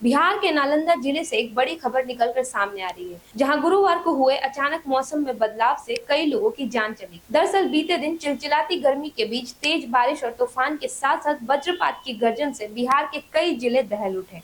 बिहार के नालंदा जिले से एक बड़ी खबर निकलकर सामने आ रही है, जहां गुरुवार को हुए अचानक मौसम में बदलाव से कई लोगों की जान चली। दरअसल बीते दिन चिलचिलाती गर्मी के बीच तेज बारिश और तूफान के साथ साथ वज्रपात की गर्जन से बिहार के कई जिले दहल उठे।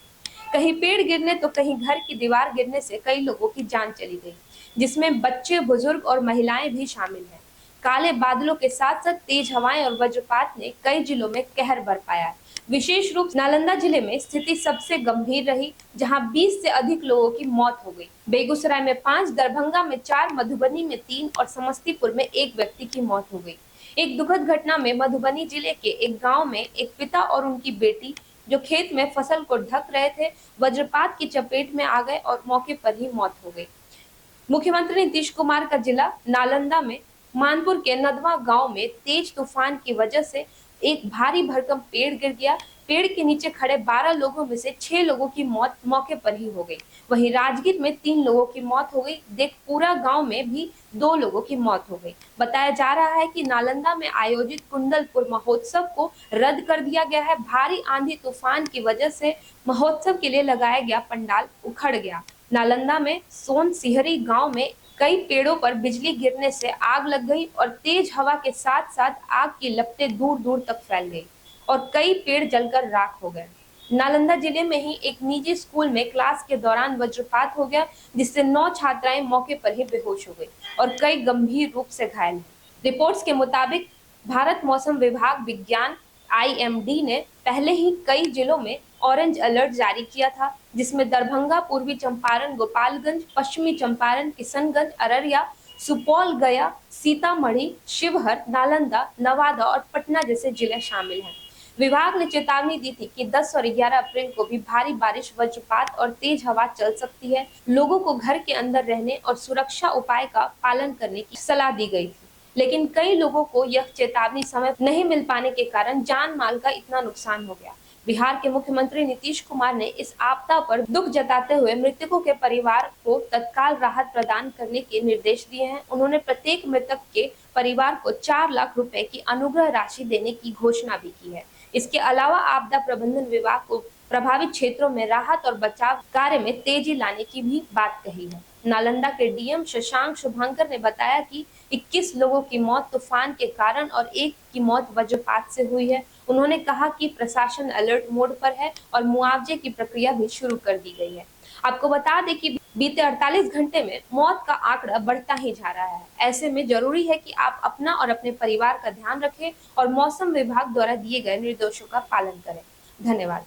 कहीं पेड़ गिरने तो कहीं घर की दीवार गिरने से कई लोगों की जान चली गई, जिसमें बच्चे, बुजुर्ग और महिलाएं भी शामिल हैं। काले बादलों के साथ साथ तेज हवाएं और वज्रपात ने कई जिलों में कहर बरपाया। विशेष रूप से नालंदा जिले में स्थिति सबसे गंभीर रही, जहां 20 से अधिक लोगों की मौत हो गई। बेगूसराय में 5, दरभंगा में 4, मधुबनी में 3 और समस्तीपुर में 1 व्यक्ति की मौत हो गई। एक दुखद घटना में मधुबनी जिले के एक गांव में एक पिता और उनकी बेटी जो खेत में फसल को ढक रहे थे, वज्रपात की चपेट में आ गए और मौके पर ही मौत हो गई। मुख्यमंत्री नीतीश कुमार का जिला नालंदा में मानपुर के नदवा गांव में तेज तूफान की वजह से एक भारी भरकम पेड़ गिर गया। पेड़ के नीचे खड़े 12 लोगों में से 6 लोगों की मौत मौके पर ही हो गई। वहीं राजगीर में 3 लोगों की मौत हो गई। देखपुरा गांव में भी 2 लोगों की मौत हो गई। बताया जा रहा है कि नालंदा में आयोजित कुंडलपुर महोत्सव को रद्द कर दिया गया है। भारी आंधी तूफान की वजह से महोत्सव के लिए लगाया गया पंडाल उखड़ गया। नालंदा में सोन सिहरी गांव में कई पेड़ों पर बिजली गिरने से आग लग गई और तेज हवा के साथ साथ आग की लपटें दूर दूर तक फैल गई और कई पेड़ जलकर राख हो गए। नालंदा जिले में ही एक निजी स्कूल में क्लास के दौरान वज्रपात हो गया, जिससे 9 छात्राएं मौके पर ही बेहोश हो गई और कई गंभीर रूप से घायल हैं। रिपोर्ट्स के मुताबिक भारत मौसम विभाग विज्ञान आईएमडी ने पहले ही कई जिलों में ऑरेंज अलर्ट जारी किया था, जिसमें दरभंगा, पूर्वी चंपारण, गोपालगंज, पश्चिमी चंपारण, किशनगंज, अररिया, सुपौल, गया, सीतामढ़ी, शिवहर, नालंदा, नवादा और पटना जैसे जिले शामिल हैं। विभाग ने चेतावनी दी थी कि 10 और 11 अप्रैल को भी भारी बारिश, वज्रपात और तेज हवा चल सकती है। लोगों को घर के अंदर रहने और सुरक्षा उपाय का पालन करने की सलाह दी गई थी, लेकिन कई लोगों को यह चेतावनी समय नहीं मिल पाने के कारण जान माल का इतना नुकसान हो गया। बिहार के मुख्यमंत्री नीतीश कुमार ने इस आपदा पर दुख जताते हुए मृतकों के परिवार को तत्काल राहत प्रदान करने के निर्देश दिए हैं। उन्होंने प्रत्येक मृतक के परिवार को 4 लाख रुपए की अनुग्रह राशि देने की घोषणा भी की है। इसके अलावा आपदा प्रबंधन विभाग को प्रभावित क्षेत्रों में राहत और बचाव कार्य में तेजी लाने की भी बात कही है। नालंदा के डीएम शशांक शुभंकर ने बताया कि 21 लोगों की मौत तूफान के कारण और 1 की मौत वज्रपात से हुई है। उन्होंने कहा कि प्रशासन अलर्ट मोड पर है और मुआवजे की प्रक्रिया भी शुरू कर दी गई है। आपको बता दें कि बीते 48 घंटे में मौत का आंकड़ा बढ़ता ही जा रहा है। ऐसे में जरूरी है कि आप अपना और अपने परिवार का ध्यान रखें और मौसम विभाग द्वारा दिए गए निर्देशों का पालन करें। धन्यवाद।